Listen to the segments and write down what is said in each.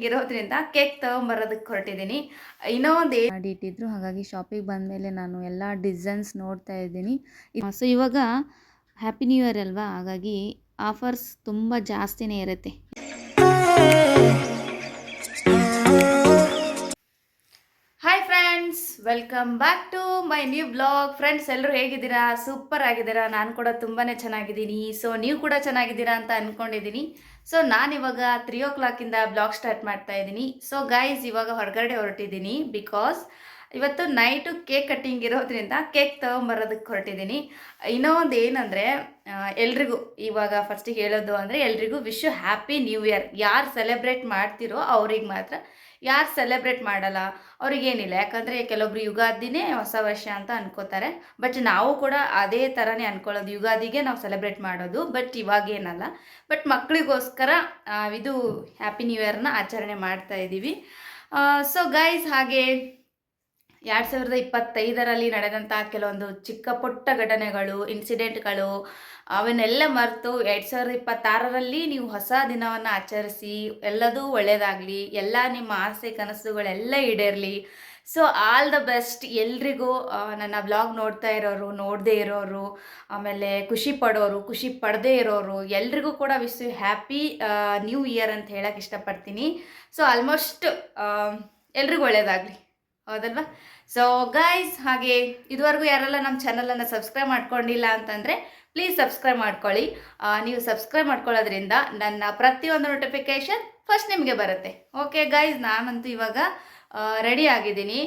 ಇರೋದ್ರಿಂದ ಕೇಕ್ ತಗೊಂಬರೋದಕ್ಕೆ ಹೊರಟಿದ್ದೀನಿ. ಇನ್ನೂ ಒಂದು ಮಾಡಿ ಇಟ್ಟಿದ್ರು, ಹಾಗಾಗಿ ಶಾಪಿಗೆ ಬಂದಮೇಲೆ ನಾನು ಎಲ್ಲ ಡಿಸೈನ್ಸ್ ನೋಡ್ತಾ ಇದ್ದೀನಿ. ಸೊ ಇವಾಗ ಹ್ಯಾಪಿ ನ್ಯೂ ಇಯರ್ ಅಲ್ವಾ, ಹಾಗಾಗಿ ಆಫರ್ಸ್ ತುಂಬ ಜಾಸ್ತಿನೇ ಇರುತ್ತೆ. Hi friends, welcome back to my new blog. Friends, ಎಲ್ಲರೂ ಹೇಗಿದ್ದೀರಾ? ಸೂಪರ್ ಆಗಿದ್ದೀರಾ? ನಾನು ಕೂಡ ತುಂಬಾ ಚೆನ್ನಾಗಿದ್ದೀನಿ. ಸೊ ನೀವು ಕೂಡ ಚೆನ್ನಾಗಿದ್ದೀರಾ ಅಂತ ಅಂದ್ಕೊಂಡಿದ್ದೀನಿ. ಸೊ ನಾನಿವಾಗ 3 o'clock ಬ್ಲಾಗ್ ಸ್ಟಾರ್ಟ್ ಮಾಡ್ತಾ ಇದ್ದೀನಿ. ಸೊ ಗೈಸ್, ಇವಾಗ ಹೊರಗಡೆ ಹೊರಟಿದ್ದೀನಿ ಬಿಕಾಸ್ ಇವತ್ತು ನೈಟು ಕೇಕ್ ಕಟ್ಟಿಂಗ್ ಇರೋದ್ರಿಂದ ಕೇಕ್ ತೊಗೊಂಬರೋದಕ್ಕೆ ಹೊರಟಿದ್ದೀನಿ. ಇನ್ನೂ ಒಂದು ಏನಂದರೆ, ಎಲ್ರಿಗೂ ಇವಾಗ ಫಸ್ಟಿಗೆ ಹೇಳೋದು ಅಂದರೆ ಎಲ್ರಿಗೂ wish you happy new year. ಯಾರು ಸೆಲೆಬ್ರೇಟ್ ಮಾಡ್ತಿರೋ ಅವ್ರಿಗೆ ಮಾತ್ರ, ಯಾರು ಸೆಲೆಬ್ರೇಟ್ ಮಾಡಲ್ಲ ಅವ್ರಿಗೇನಿಲ್ಲ. ಯಾಕಂದರೆ ಕೆಲವೊಬ್ರು ಯುಗಾದಿನೇ ಹೊಸ ವರ್ಷ ಅಂತ ಅನ್ಕೋತಾರೆ. ಬಟ್ ನಾವು ಕೂಡ ಅದೇ ಥರನೇ ಅಂದ್ಕೊಳ್ಳೋದು, ಯುಗಾದಿಗೆ ನಾವು ಸೆಲೆಬ್ರೇಟ್ ಮಾಡೋದು. ಬಟ್ ಇವಾಗೇನಲ್ಲ, ಬಟ್ ಮಕ್ಕಳಿಗೋಸ್ಕರ ಇದು ಹ್ಯಾಪಿ ನ್ಯೂ ಇಯರ್ನ ಆಚರಣೆ ಮಾಡ್ತಾ ಇದ್ದೀವಿ. ಸೊ ಗೈಸ್, ಹಾಗೆ 2025ರಲ್ಲಿ ನಡೆದಂಥ ಕೆಲವೊಂದು ಚಿಕ್ಕ ಪುಟ್ಟ ಘಟನೆಗಳು, ಇನ್ಸಿಡೆಂಟ್ಗಳು, ಅವನ್ನೆಲ್ಲ ಮರೆತು 2026ರಲ್ಲಿ ನೀವು ಹೊಸ ದಿನವನ್ನು ಆಚರಿಸಿ ಎಲ್ಲದೂ ಒಳ್ಳೆಯದಾಗಲಿ, ಎಲ್ಲ ನಿಮ್ಮ ಆಸೆ ಕನಸುಗಳೆಲ್ಲ ಈಡೇರಲಿ. ಸೊ ಆಲ್ ದ ಬೆಸ್ಟ್ ಎಲ್ರಿಗೂ. ನನ್ನ ಬ್ಲಾಗ್ ನೋಡ್ತಾ ಇರೋರು, ನೋಡದೇ ಇರೋರು, ಆಮೇಲೆ ಖುಷಿ ಪಡೋರು, ಖುಷಿ ಪಡದೇ ಇರೋರು ಎಲ್ರಿಗೂ ಕೂಡ wish you happy new year ಅಂತ ಹೇಳಕ್ಕೆ ಇಷ್ಟಪಡ್ತೀನಿ. ಸೊ ಆಲ್ಮೋಸ್ಟ್ ಎಲ್ರಿಗೂ ಒಳ್ಳೆಯದಾಗಲಿ, ಹೌದಲ್ವಾ? ಸೊ ಗೈಸ್, ಹಾಗೆ ಇದುವರೆಗೂ ಯಾರೆಲ್ಲ ನಮ್ಮ ಚಾನಲನ್ನು ಸಬ್ಸ್ಕ್ರೈಬ್ ಮಾಡ್ಕೊಂಡಿಲ್ಲ ಅಂತಂದರೆ ಪ್ಲೀಸ್ ಸಬ್ಸ್ಕ್ರೈಬ್ ಮಾಡ್ಕೊಳ್ಳಿ. ನೀವು ಸಬ್ಸ್ಕ್ರೈಬ್ ಮಾಡ್ಕೊಳ್ಳೋದ್ರಿಂದ ನನ್ನ ಪ್ರತಿಯೊಂದು ನೋಟಿಫಿಕೇಷನ್ ಫಸ್ಟ್ ನಿಮಗೆ ಬರುತ್ತೆ. ಓಕೆ ಗೈಸ್, ನಾನಂತೂ ಇವಾಗ ರೆಡಿ ಆಗಿದ್ದೀನಿ.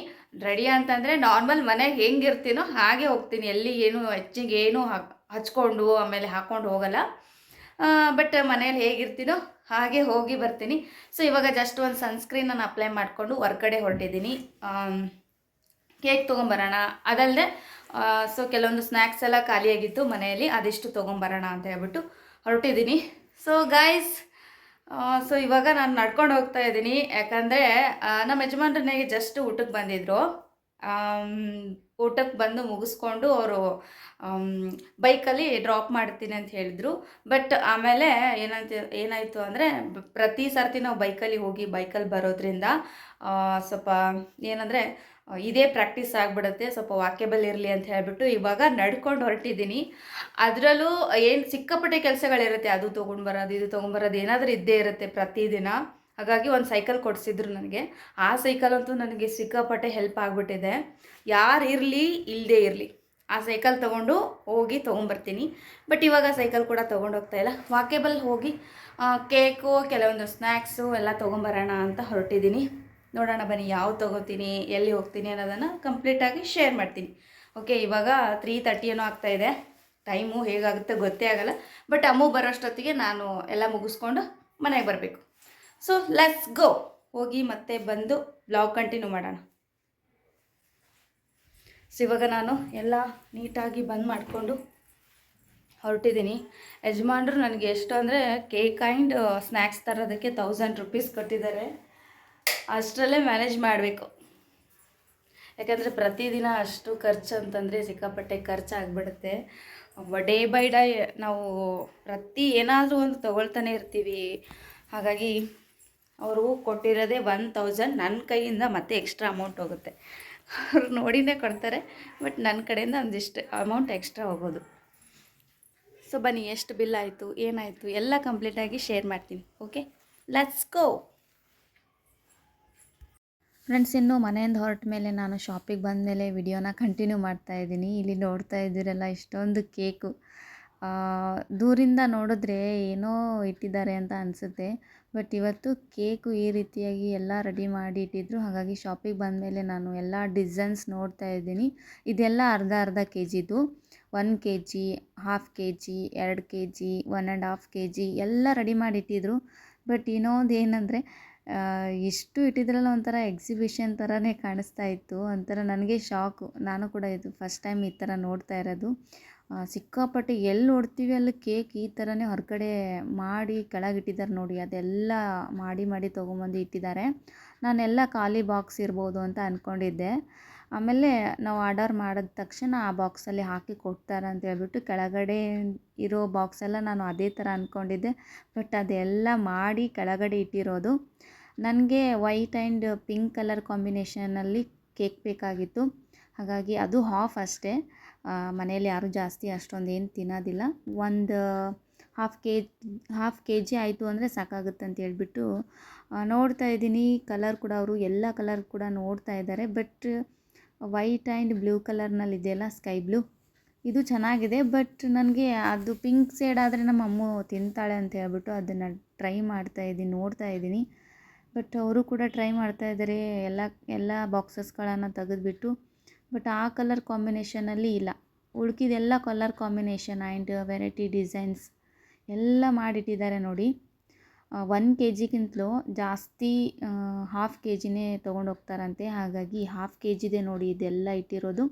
ರೆಡಿ ಅಂತಂದರೆ ನಾರ್ಮಲ್ ಮನೆಗೆ ಹೆಂಗಿರ್ತೀನೋ ಹಾಗೆ ಹೋಗ್ತೀನಿ. ಎಲ್ಲಿ ಏನು ಹೆಚ್ಚಿಗೆ ಏನು ಹಚ್ಕೊಂಡು ಆಮೇಲೆ ಹಾಕ್ಕೊಂಡು ಹೋಗಲ್ಲ. ಬಟ್ ಮನೇಲಿ ಹೇಗಿರ್ತೀನೋ ಹಾಗೆ ಹೋಗಿ ಬರ್ತೀನಿ. ಸೊ ಇವಾಗ ಜಸ್ಟ್ ಒಂದು ಸನ್ಸ್ಕ್ರೀನನ್ನು ಅಪ್ಲೈ ಮಾಡಿಕೊಂಡು ಹೊರ್ಗಡೆ ಹೊರಟಿದ್ದೀನಿ. ಕೇಕ್ ತೊಗೊಂಬರೋಣ, ಅದಲ್ಲದೆ ಸೊ ಕೆಲವೊಂದು ಸ್ನ್ಯಾಕ್ಸ್ ಎಲ್ಲ ಖಾಲಿಯಾಗಿತ್ತು ಮನೆಯಲ್ಲಿ, ಅದಿಷ್ಟು ತೊಗೊಂಬರೋಣ ಅಂತ ಹೇಳ್ಬಿಟ್ಟು ಹೊರಟಿದ್ದೀನಿ. ಸೊ ಗೈಸ್, ಸೊ ಇವಾಗ ನಾನು ನಡ್ಕೊಂಡು ಹೋಗ್ತಾ ಇದ್ದೀನಿ. ಯಾಕಂದರೆ ನಮ್ಮ ಯಜಮಾನ್ರನ್ನೆಗೆ ಜಸ್ಟ್ ಊಟಕ್ಕೆ ಬಂದಿದ್ದರು. ಊಟಕ್ಕೆ ಬಂದು ಮುಗಿಸ್ಕೊಂಡು ಅವರು ಬೈಕಲ್ಲಿ ಡ್ರಾಪ್ ಮಾಡ್ತೀನಿ ಅಂತ ಹೇಳಿದರು. ಬಟ್ ಆಮೇಲೆ ಏನಾಯಿತು ಅಂದರೆ, ಪ್ರತಿ ಸರ್ತಿ ನಾವು ಬೈಕಲ್ಲಿ ಹೋಗಿ ಬೈಕಲ್ಲಿ ಬರೋದ್ರಿಂದ ಸ್ವಲ್ಪ ಏನಂದರೆ ಇದೇ ಪ್ರಾಕ್ಟೀಸ್ ಆಗಿಬಿಡುತ್ತೆ. ಸ್ವಲ್ಪ ವಾಕೇಬಲ್ ಇರಲಿ ಅಂತ ಹೇಳಿಬಿಟ್ಟು ಇವಾಗ ನಡ್ಕೊಂಡು ಹೊರಟಿದ್ದೀನಿ. ಅದರಲ್ಲೂ ಏನು ಸಿಕ್ಕಾಪಟ್ಟೆ ಕೆಲಸಗಳಿರುತ್ತೆ, ಅದು ತೊಗೊಂಡ್ಬರೋದು, ಇದು ತೊಗೊಂಡ್ಬರೋದು, ಏನಾದರೂ ಇದ್ದೇ ಇರುತ್ತೆ ಪ್ರತಿದಿನ. ಹಾಗಾಗಿ ಒಂದು ಸೈಕಲ್ ಕೊಡಿಸಿದ್ರು ನನಗೆ. ಆ ಸೈಕಲ್ ಅಂತೂ ನನಗೆ ಸಿಕ್ಕಾಪಟ್ಟೆ ಹೆಲ್ಪ್ ಆಗಿಬಿಟ್ಟಿದೆ. ಯಾರು ಇರಲಿ ಇಲ್ಲದೇ ಇರಲಿ ಆ ಸೈಕಲ್ ತೊಗೊಂಡು ಹೋಗಿ ತೊಗೊಂಬರ್ತೀನಿ. ಬಟ್ ಇವಾಗ ಸೈಕಲ್ ಕೂಡ ತೊಗೊಂಡು ಹೋಗ್ತಾಯಿಲ್ಲ, ವಾಕೇಬಲ್ ಹೋಗಿ ಕೇಕು, ಕೆಲವೊಂದು ಸ್ನ್ಯಾಕ್ಸು ಎಲ್ಲ ತೊಗೊಂಬರೋಣ ಅಂತ ಹೊರಟಿದ್ದೀನಿ. ನೋಡೋಣ ಬನ್ನಿ, ಯಾವ್ದು ತೊಗೋತೀನಿ, ಎಲ್ಲಿ ಹೋಗ್ತೀನಿ ಅನ್ನೋದನ್ನು ಕಂಪ್ಲೀಟಾಗಿ ಶೇರ್ ಮಾಡ್ತೀನಿ. ಓಕೆ, ಇವಾಗ 3:30 ಏನೋ ಆಗ್ತಾಯಿದೆ. ಟೈಮು ಹೇಗಾಗುತ್ತೆ ಗೊತ್ತೇ ಆಗಲ್ಲ. ಬಟ್ ಅಮ್ಮು ಬರೋಷ್ಟೊತ್ತಿಗೆ ನಾನು ಎಲ್ಲ ಮುಗಿಸ್ಕೊಂಡು ಮನೆಗೆ ಬರಬೇಕು. ಸೊ ಲೆಟ್ಸ್ ಗೋ, ಹೋಗಿ ಮತ್ತೆ ಬಂದು ಬ್ಲಾಗ್ ಕಂಟಿನ್ಯೂ ಮಾಡೋಣ. ಸೊ ಇವಾಗ ನಾನು ಎಲ್ಲ ನೀಟಾಗಿ ಬಂದ್ ಮಾಡಿಕೊಂಡು ಹೊರಟಿದ್ದೀನಿ. ಯಜಮಾನ್ರು ನನಗೆ ಎಷ್ಟು ಅಂದರೆ ಕೇಕ್ ಆ್ಯಂಡ್ ಸ್ನ್ಯಾಕ್ಸ್ ತರೋದಕ್ಕೆ 1000 ರೂಪೀಸ್ ಕೊಟ್ಟಿದ್ದಾರೆ. ಅಷ್ಟರಲ್ಲೇ ಮ್ಯಾನೇಜ್ ಮಾಡಬೇಕು. ಯಾಕಂದರೆ ಪ್ರತಿದಿನ ಅಷ್ಟು ಖರ್ಚು ಅಂತಂದರೆ ಸಿಕ್ಕಾಪಟ್ಟೆ ಖರ್ಚಾಗ್ಬಿಡುತ್ತೆ. ಡೇ ಬೈ ಡೇ ನಾವು ಏನಾದರೂ ಒಂದು ತೊಗೊಳ್ತಾನೆ ಇರ್ತೀವಿ. ಹಾಗಾಗಿ ಅವರು ಕೊಟ್ಟಿರೋದೇ 1000. ನನ್ನ ಕೈಯಿಂದ ಮತ್ತೆ ಎಕ್ಸ್ಟ್ರಾ ಅಮೌಂಟ್ ಹೋಗುತ್ತೆ. ಅವ್ರು ನೋಡಿನೇ ಕೊಡ್ತಾರೆ, ಬಟ್ ನನ್ನ ಕಡೆಯಿಂದ ಒಂದಿಷ್ಟು ಅಮೌಂಟ್ ಎಕ್ಸ್ಟ್ರಾ ಹೋಗೋದು. ಸೊ ಬನ್ನಿ, ಎಷ್ಟು ಬಿಲ್ ಆಯಿತು, ಏನಾಯಿತು ಎಲ್ಲ ಕಂಪ್ಲೀಟಾಗಿ ಶೇರ್ ಮಾಡ್ತೀನಿ. Okay, let's go. ಫ್ರೆಂಡ್ಸ್, ಇನ್ನು ಮನೆಯಿಂದ ಹೊರಟ ಮೇಲೆ ನಾನು ಶಾಪಿಗೆ ಬಂದ ಮೇಲೆ ವಿಡಿಯೋನ ಕಂಟಿನ್ಯೂ ಮಾಡ್ತಾಯಿದ್ದೀನಿ. ಇಲ್ಲಿ ನೋಡ್ತಾ ಇದ್ದೀರಲ್ಲ, ಇಷ್ಟೊಂದು ಕೇಕು. ದೂರಿಂದ ನೋಡಿದ್ರೆ ಏನೋ ಇಟ್ಟಿದ್ದಾರೆ ಅಂತ ಅನಿಸುತ್ತೆ. ಬಟ್ ಇವತ್ತು ಕೇಕು ಈ ರೀತಿಯಾಗಿ ಎಲ್ಲ ರೆಡಿ ಮಾಡಿ ಇಟ್ಟಿದ್ರು. ಹಾಗಾಗಿ ಶಾಪಿಗೆ ಬಂದ ಮೇಲೆ ನಾನು ಎಲ್ಲ ಡಿಸೈನ್ಸ್ ನೋಡ್ತಾ ಇದ್ದೀನಿ. ಇದೆಲ್ಲ ಅರ್ಧ KGದು. 1 kg, 1/2 kg, 2 kg, 1.5 kg ಎಲ್ಲ ರೆಡಿ ಮಾಡಿ ಇಟ್ಟಿದ್ರು. ಬಟ್ ಇನ್ನೊಂದು ಏನಂದರೆ, ಎಷ್ಟು ಇಟ್ಟಿದ್ರಲ್ಲ ಒಂಥರ ಎಕ್ಸಿಬಿಷನ್ ಥರನೇ ಕಾಣಿಸ್ತಾ ಇತ್ತು. ಒಂಥರ ನನಗೆ ಶಾಕು. ನಾನು ಕೂಡ ಇದು ಫಸ್ಟ್ ಟೈಮ್ ಈ ಥರ ನೋಡ್ತಾ ಇರೋದು. ಸಿಕ್ಕಾಪಟ್ಟೆ ಎಲ್ಲಿ ನೋಡ್ತೀವಿ ಅಲ್ಲಿ ಕೇಕ್ ಈ ಥರನೇ ಹೊರಗಡೆ ಮಾಡಿ ಕೆಳಗಿಟ್ಟಿದ್ದಾರೆ ನೋಡಿ. ಅದೆಲ್ಲ ಮಾಡಿ ತೊಗೊಂಬಂದು ಇಟ್ಟಿದ್ದಾರೆ. ನಾನೆಲ್ಲ ಖಾಲಿ ಬಾಕ್ಸ್ ಇರ್ಬೋದು ಅಂತ ಅಂದ್ಕೊಂಡಿದ್ದೆ. ಆಮೇಲೆ ನಾವು ಆರ್ಡರ್ ಮಾಡಿದ ತಕ್ಷಣ ಆ ಬಾಕ್ಸಲ್ಲಿ ಹಾಕಿ ಕೊಡ್ತಾರೆ ಅಂತ ಹೇಳ್ಬಿಟ್ಟು ಕೆಳಗಡೆ ಇರೋ ಬಾಕ್ಸೆಲ್ಲ ನಾನು ಅದೇ ಥರ ಅಂದ್ಕೊಂಡಿದ್ದೆ. ಬಟ್ ಅದೆಲ್ಲ ಮಾಡಿ ಕೆಳಗಡೆ ಇಟ್ಟಿರೋದು. ನನಗೆ ವೈಟ್ ಆ್ಯಂಡ್ ಪಿಂಕ್ ಕಲರ್ ಕಾಂಬಿನೇಷನಲ್ಲಿ ಕೇಕ್ ಬೇಕಾಗಿತ್ತು. ಹಾಗಾಗಿ ಅದು ಹಾಫ್ ಅಷ್ಟೇ. ಮನೇಲಿ ಯಾರೂ ಜಾಸ್ತಿ ಅಷ್ಟೊಂದು ಏನು ತಿನ್ನೋದಿಲ್ಲ. ಒಂದು ಹಾಫ್ ಕೆ ಜಿ ಆಯಿತು ಅಂದರೆ ಸಾಕಾಗುತ್ತೆ ಅಂತ ಹೇಳ್ಬಿಟ್ಟು ನೋಡ್ತಾ ಇದ್ದೀನಿ. ಕಲರ್ ಕೂಡ ಅವರು ಎಲ್ಲ ಕಲರ್ ಕೂಡ ನೋಡ್ತಾ ಇದ್ದಾರೆ. ಬಟ್ ವೈಟ್ ಆ್ಯಂಡ್ ಬ್ಲೂ ಕಲರ್ನಲ್ಲಿದೆಯಲ್ಲ, ಸ್ಕೈ ಬ್ಲೂ, ಇದು ಚೆನ್ನಾಗಿದೆ. ಬಟ್ ನನಗೆ ಅದು ಪಿಂಕ್ ಶೇಡ್ ಆದರೆ ನಮ್ಮ ಅಮ್ಮ ತಿಂತಾಳೆ ಅಂತ ಹೇಳ್ಬಿಟ್ಟು ಅದನ್ನು ಟ್ರೈ ಮಾಡ್ತಾಯಿದ್ದೀನಿ, ನೋಡ್ತಾ ಇದ್ದೀನಿ. ಬಟ್ ಅವರು ಕೂಡ ಟ್ರೈ ಮಾಡ್ತಾ ಇದ್ದಾರೆ ಎಲ್ಲ ಬಾಕ್ಸಸ್ಗಳನ್ನು ತೆಗೆದುಬಿಟ್ಟು. ಬಟ್ ಆ ಕಲರ್ ಕಾಂಬಿನೇಷನಲ್ಲಿ ಇಲ್ಲ. ಉಳ್ಕಿದೆಲ್ಲ colour combination and variety designs ಎಲ್ಲ ಮಾಡಿಟ್ಟಿದ್ದಾರೆ ನೋಡಿ. 1 ಕೆ ಜಿಗಿಂತಲೂ ಜಾಸ್ತಿ ಹಾಫ್ ಕೆ ಜಿನೇ ತೊಗೊಂಡೋಗ್ತಾರಂತೆ. ಹಾಗಾಗಿ ಹಾಫ್ ಕೆ ಜಿದೆ ನೋಡಿ ಇದೆಲ್ಲ ಇಟ್ಟಿರೋದು.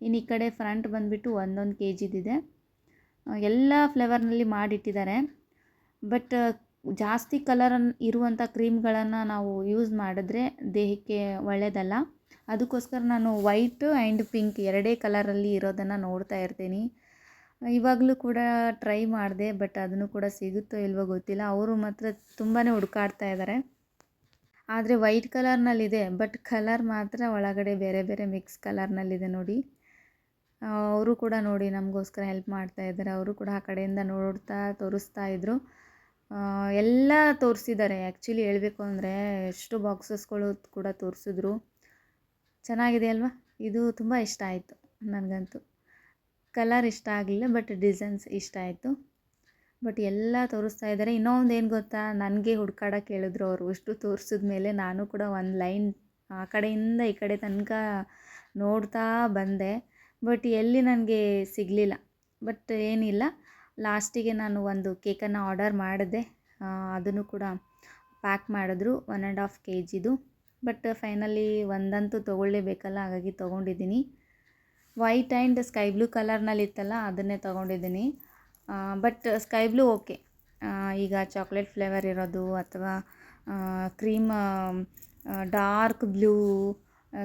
ಇನ್ನು ಈ ಕಡೆ ಫ್ರಂಟ್ ಬಂದುಬಿಟ್ಟು 1 ಕೆ ಜಿದಿದೆ. ಎಲ್ಲ ಫ್ಲೇವರ್ನಲ್ಲಿ ಮಾಡಿಟ್ಟಿದ್ದಾರೆ. ಬಟ್ ಜಾಸ್ತಿ ಕಲರ್ ಇರುವಂಥ ಕ್ರೀಮ್ಗಳನ್ನು ನಾವು ಯೂಸ್ ಮಾಡಿದ್ರೆ ದೇಹಕ್ಕೆ ಒಳ್ಳೆಯದಲ್ಲ. ಅದಕ್ಕೋಸ್ಕರ ನಾನು ವೈಟ್ ಆ್ಯಂಡ್ ಪಿಂಕ್ ಎರಡೇ ಕಲರಲ್ಲಿ ಇರೋದನ್ನು ನೋಡ್ತಾ ಇರ್ತೀನಿ. ಇವಾಗಲೂ ಕೂಡ ಟ್ರೈ ಮಾಡಿದೆ, ಬಟ್ ಅದನ್ನು ಕೂಡ ಸಿಗುತ್ತೋ ಇಲ್ವೋ ಗೊತ್ತಿಲ್ಲ. ಅವರು ಮಾತ್ರ ತುಂಬಾ ಹುಡುಕಾಡ್ತಾ ಇದ್ದಾರೆ. ಆದರೆ ವೈಟ್ ಕಲರ್ನಲ್ಲಿದೆ, ಬಟ್ ಕಲರ್ ಮಾತ್ರ ಒಳಗಡೆ ಬೇರೆ ಬೇರೆ ಮಿಕ್ಸ್ ಕಲರ್ನಲ್ಲಿದೆ ನೋಡಿ. ಅವರು ಕೂಡ ನೋಡಿ ನಮಗೋಸ್ಕರ ಹೆಲ್ಪ್ ಮಾಡ್ತಾ ಇದ್ದಾರೆ. ಅವರು ಕೂಡ ಆ ಕಡೆಯಿಂದ ನೋಡ್ತಾ ತೋರಿಸ್ತಾ ಇದ್ದರು. ಎಲ್ಲ ತೋರಿಸಿದ್ದಾರೆ. ಆ್ಯಕ್ಚುಲಿ ಹೇಳಬೇಕು ಅಂದರೆ ಎಷ್ಟು ಬಾಕ್ಸಸ್ಗಳು ಕೂಡ ತೋರಿಸಿದ್ರು. ಚೆನ್ನಾಗಿದೆ ಅಲ್ವಾ? ಇದು ತುಂಬ ಇಷ್ಟ ಆಯಿತು ನನಗಂತೂ. ಕಲರ್ ಇಷ್ಟ ಆಗಲಿಲ್ಲ, ಬಟ್ ಡಿಸೈನ್ಸ್ ಇಷ್ಟ ಆಯಿತು. ಬಟ್ ಎಲ್ಲ ತೋರಿಸ್ತಾ ಇದ್ದಾರೆ. ಇನ್ನೊಂದು ಏನು ಗೊತ್ತಾ, ನನಗೆ ಹುಡ್ಕಾಡೋಕೆ ಹೇಳಿದ್ರು ಅವರು. ಇಷ್ಟು ತೋರಿಸಿದ ಮೇಲೆ ನಾನು ಕೂಡ ಒಂದು ಲೈನ್ ಆ ಕಡೆಯಿಂದ ಈ ಕಡೆ ತನಕ ನೋಡ್ತಾ ಬಂದೆ. ಬಟ್ ಎಲ್ಲಿ ನನಗೆ ಸಿಗಲಿಲ್ಲ. ಬಟ್ ಏನಿಲ್ಲ, ಲಾಸ್ಟಿಗೆ ನಾನು ಒಂದು ಕೇಕನ್ನು ಆರ್ಡರ್ ಮಾಡಿದೆ. ಅದನ್ನು ಕೂಡ ಪ್ಯಾಕ್ ಮಾಡಿದ್ರು 1.5 ಕೆ ಜಿದು. ಬಟ್ ಫೈನಲಿ ಒಂದಂತೂ ತೊಗೊಳ್ಳೇಬೇಕಲ್ಲ, ಹಾಗಾಗಿ ತೊಗೊಂಡಿದ್ದೀನಿ. ವೈಟ್ ಆ್ಯಂಡ್ ಸ್ಕೈ ಬ್ಲೂ ಕಲರ್ನಲ್ಲಿತ್ತಲ್ಲ, ಅದನ್ನೇ ತೊಗೊಂಡಿದ್ದೀನಿ. But sky blue okay. ಈಗ ಚಾಕ್ಲೇಟ್ ಫ್ಲೇವರ್ ಇರೋದು ಅಥವಾ ಕ್ರೀಮ್ ಡಾರ್ಕ್ ಬ್ಲೂ,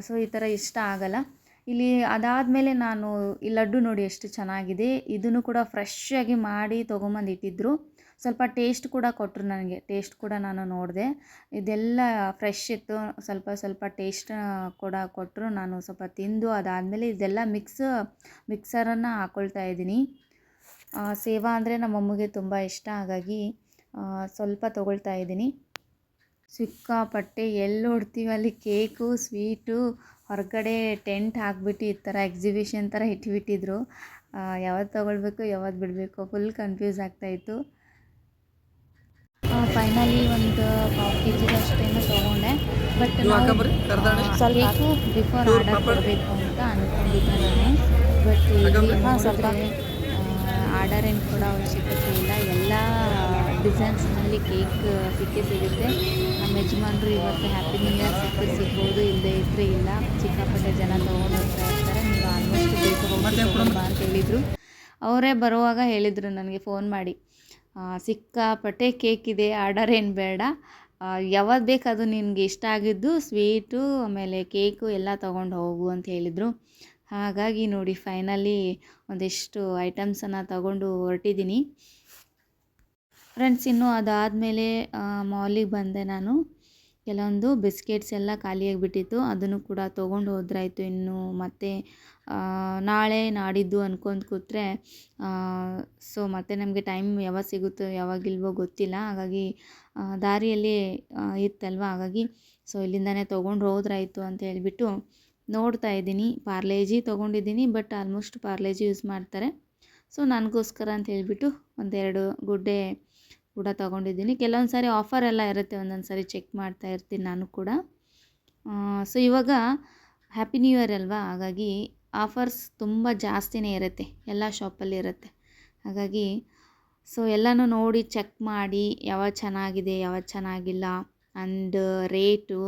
ಸೊ ಈ ಥರ ಇಷ್ಟ ಆಗಲ್ಲ. ಇಲ್ಲಿ ಅದಾದಮೇಲೆ ನಾನು ಈ ಲಡ್ಡು ನೋಡಿ ಎಷ್ಟು ಚೆನ್ನಾಗಿದೆ. ಇದನ್ನು ಕೂಡ ಫ್ರೆಶ್ಶಾಗಿ ಮಾಡಿ ತೊಗೊಂಬಂದು ಇಟ್ಟಿದ್ದರು. ಸ್ವಲ್ಪ ಟೇಸ್ಟ್ ಕೂಡ ಕೊಟ್ಟರು ನನಗೆ. ಟೇಸ್ಟ್ ಕೂಡ ನಾನು ನೋಡಿದೆ. ಇದೆಲ್ಲ ಫ್ರೆಶ್ ಇತ್ತು. ಸ್ವಲ್ಪ ಟೇಸ್ಟ್ ಕೂಡ ಕೊಟ್ಟರು. ನಾನು ಸ್ವಲ್ಪ ತಿಂದು ಅದಾದಮೇಲೆ ಇದೆಲ್ಲ ಮಿಕ್ಸರನ್ನು ಹಾಕ್ಕೊಳ್ತಾ ಇದ್ದೀನಿ. ಸೇವಾ ಅಂದರೆ ನಮ್ಮಮ್ಮಗೆ ತುಂಬ ಇಷ್ಟ, ಹಾಗಾಗಿ ಸ್ವಲ್ಪ ತೊಗೊಳ್ತಾ ಇದ್ದೀನಿ. ಸಿಕ್ಕಾಪಟ್ಟೆ ಎಲ್ಲಿ ನೋಡ್ತೀವಿ ಅಲ್ಲಿ ಕೇಕು, ಸ್ವೀಟು, ಹೊರಗಡೆ ಟೆಂಟ್ ಹಾಕ್ಬಿಟ್ಟು ಈ ಥರ ಎಕ್ಸಿಬಿಷನ್ ಥರ ಇಟ್ಬಿಟ್ಟಿದ್ರು. ಯಾವತ್ತು ತೊಗೊಳ್ಬೇಕು ಯಾವತ್ತು ಬಿಡಬೇಕು ಫುಲ್ ಕನ್ಫ್ಯೂಸ್ ಆಗ್ತಾಯಿತ್ತು. ಫೈನಲಿ ಒಂದು 1/2 ಕೆ ಜಿದಷ್ಟೇನು ತೊಗೊಂಡೆ. ಬಟ್ ಕೇಕು ಬಿಫೋರ್ ಆರ್ಡರ್ ಕೊಡಬೇಕು ಅಂತ ಅಂದ್ಕೊಂಡಿದ್ದೆ ನಾನು. ಬಟ್ ಆರ್ಡರ್ ಏನು ಕೊಡೋ ಅವಶ್ಯಕತೆ ಇಲ್ಲ. ಎಲ್ಲ ಡಿಸೈನ್ಸ್ನಲ್ಲಿ ಕೇಕ್ ಸಿಗುತ್ತೆ. ನಮ್ಮ ಯಜಮಾನ್ರು ಇವತ್ತು ಹ್ಯಾಪಿ ನ್ಯೂ ಇಯರ್ ಸಿಗ್ಬೋದು, ಇಲ್ಲದೇ ಇದ್ದರೆ ಇಲ್ಲ. ಸಿಕ್ಕಾಪಟ್ಟೆ ಜನ ತೊಗೊಂಡು ಹೋಗ್ತಾ ಇರ್ತಾರೆ. ನೀವು ಆಲ್ಮೋಸ್ಟ್ ಬೇಗ ಹೋಗ್ಬಾ ಅಂತ ಹೇಳಿದರು. ಅವರೇ ಬರುವಾಗ ಹೇಳಿದರು ನನಗೆ ಫೋನ್ ಮಾಡಿ, ಸಿಕ್ಕಾಪಟ್ಟೆ ಕೇಕ್ ಇದೆ, ಆರ್ಡರ್ ಏನು ಬೇಡ, ಯಾವ್ದು ಬೇಕು ಅದು ನಿನಗೆ ಇಷ್ಟ ಆಗಿದ್ದು ಸ್ವೀಟು ಆಮೇಲೆ ಕೇಕು ಎಲ್ಲ ತೊಗೊಂಡು ಹೋಗು ಅಂತ ಹೇಳಿದರು. ಹಾಗಾಗಿ ನೋಡಿ ಫೈನಲಿ ಒಂದಿಷ್ಟು ಐಟಮ್ಸನ್ನು ತಗೊಂಡು ಹೊರಟಿದ್ದೀನಿ. ಫ್ರೆಂಡ್ಸ್, ಇನ್ನು ಅದಾದಮೇಲೆ ಮಾಲಿಗೆ ಬಂದೆ ನಾನು. ಕೆಲವೊಂದು ಬಿಸ್ಕೆಟ್ಸ್ ಎಲ್ಲ ಖಾಲಿಯಾಗಿಬಿಟ್ಟಿತ್ತು, ಅದನ್ನು ಕೂಡ ತೊಗೊಂಡು ಹೋದ್ರಾಯಿತು. ಇನ್ನು ಮತ್ತೆ ನಾಳೆ ನಾಡಿದ್ದು ಅಂದ್ಕೊಂಡು ಕೂತ್ರೆ ಸೊ ಮತ್ತೆ ನಮಗೆ ಟೈಮ್ ಯಾವಾಗ ಸಿಗುತ್ತೋ ಯಾವಾಗಿಲ್ವೋ ಗೊತ್ತಿಲ್ಲ. ಹಾಗಾಗಿ ದಾರಿಯಲ್ಲಿ ಇತ್ತಲ್ವ, ಹಾಗಾಗಿ ಸೊ ಇಲ್ಲಿಂದನೇ ತೊಗೊಂಡು ಹೋದ್ರಾಯಿತು ಅಂತ ಹೇಳಿಬಿಟ್ಟು ನೋಡ್ತಾ ಇದ್ದೀನಿ. ಪಾರ್ಲೇಜಿ ತೊಗೊಂಡಿದ್ದೀನಿ, ಬಟ್ ಆಲ್ಮೋಸ್ಟ್ ಪಾರ್ಲೇಜಿ ಯೂಸ್ ಮಾಡ್ತಾರೆ. ಸೊ ನನಗೋಸ್ಕರ ಅಂತ ಹೇಳಿಬಿಟ್ಟು ಒಂದೆರಡು ಗುಡ್ಡೆ ಕೂಡ ತೊಗೊಂಡಿದ್ದೀನಿ. ಕೆಲವೊಂದು ಸಾರಿ ಆಫರ್ ಎಲ್ಲ ಇರುತ್ತೆ, ಒಂದೊಂದು ಸಾರಿ ಚೆಕ್ ಮಾಡ್ತಾ ಇರ್ತೀನಿ ನಾನು ಕೂಡ. ಸೊ ಇವಾಗ ಹ್ಯಾಪಿ ನ್ಯೂ ಇಯರ್ ಅಲ್ವಾ, ಹಾಗಾಗಿ ಆಫರ್ಸ್ ತುಂಬ ಜಾಸ್ತಿನೇ ಇರುತ್ತೆ, ಎಲ್ಲ ಶಾಪಲ್ಲಿ ಇರುತ್ತೆ. ಹಾಗಾಗಿ ಸೊ ಎಲ್ಲನೂ ನೋಡಿ ಚೆಕ್ ಮಾಡಿ ಯಾವಾಗ ಚೆನ್ನಾಗಿದೆ ಯಾವಾಗ ಚೆನ್ನಾಗಿಲ್ಲ ಆ್ಯಂಡ್ ರೇಟು